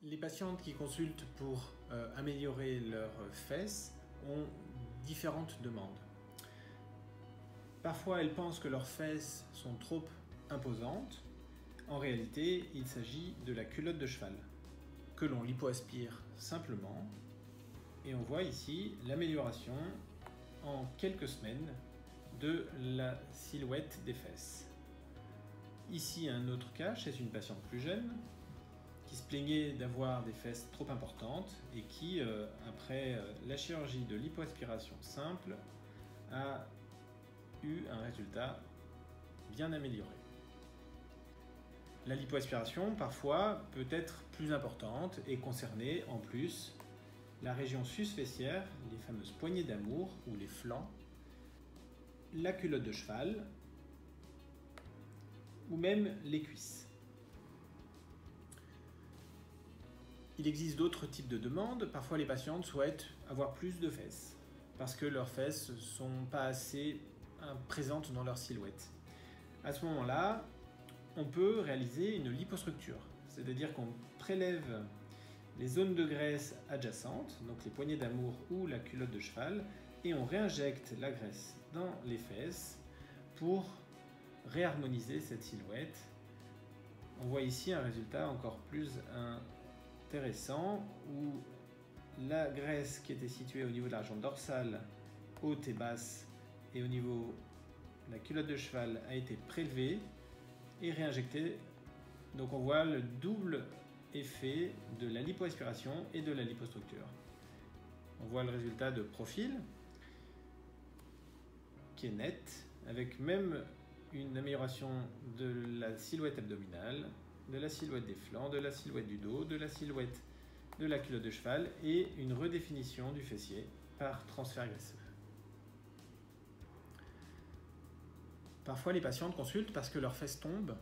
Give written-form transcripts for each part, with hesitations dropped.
Les patientes qui consultent pour améliorer leurs fesses ont différentes demandes. Parfois, elles pensent que leurs fesses sont trop imposantes. En réalité, il s'agit de la culotte de cheval, que l'on lipoaspire simplement. Et on voit ici l'amélioration en quelques semaines de la silhouette des fesses. Ici, un autre cas chez une patiente plus jeune qui se plaignait d'avoir des fesses trop importantes et qui, après la chirurgie de lipoaspiration simple, a eu un résultat bien amélioré. La lipoaspiration, parfois, peut être plus importante et concerner en plus la région sus-fessière, les fameuses poignées d'amour ou les flancs, la culotte de cheval ou même les cuisses. Il existe d'autres types de demandes. Parfois, les patientes souhaitent avoir plus de fesses parce que leurs fesses ne sont pas assez présentes dans leur silhouette. À ce moment-là, on peut réaliser une lipostructure, c'est-à-dire qu'on prélève les zones de graisse adjacentes, donc les poignées d'amour ou la culotte de cheval, et on réinjecte la graisse dans les fesses pour réharmoniser cette silhouette. On voit ici un résultat encore plus intéressant où la graisse qui était située au niveau de la région dorsale, haute et basse, et au niveau de la culotte de cheval a été prélevée et réinjectée. Donc on voit le double effet de la lipoaspiration et de la lipostructure. On voit le résultat de profil qui est net, avec même une amélioration de la silhouette abdominale, de la silhouette des flancs, de la silhouette du dos, de la silhouette de la culotte de cheval et une redéfinition du fessier par transfert graisseux. Parfois, les patientes consultent parce que leurs fesses tombent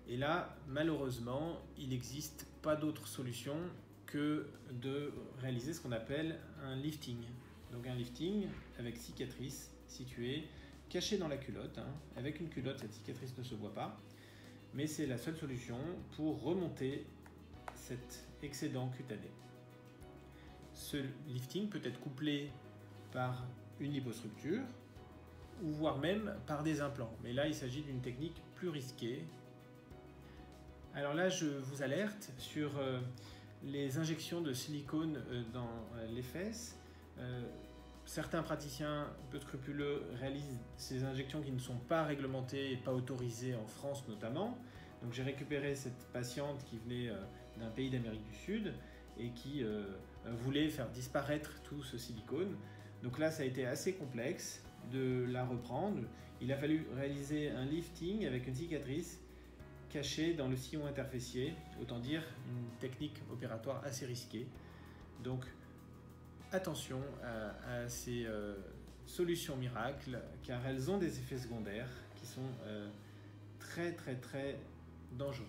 et là, malheureusement, il n'existe pas d'autre solution que de réaliser ce qu'on appelle un lifting. Donc un lifting avec cicatrice située, cachée dans la culotte. Avec une culotte, cette cicatrice ne se voit pas, mais c'est la seule solution pour remonter cet excédent cutané. Ce lifting peut être couplé par une lipostructure ou voire même par des implants. Mais là, il s'agit d'une technique plus risquée. Alors là, je vous alerte sur les injections de silicone dans les fesses. Certains praticiens peu scrupuleux réalisent ces injections qui ne sont pas réglementées et pas autorisées en France notamment. Donc j'ai récupéré cette patiente qui venait d'un pays d'Amérique du Sud et qui voulait faire disparaître tout ce silicone. Donc là, ça a été assez complexe de la reprendre. Il a fallu réaliser un lifting avec une cicatrice cachée dans le sillon interfessier. Autant dire une technique opératoire assez risquée. Donc attention à ces solutions miracles, car elles ont des effets secondaires qui sont très dangereux.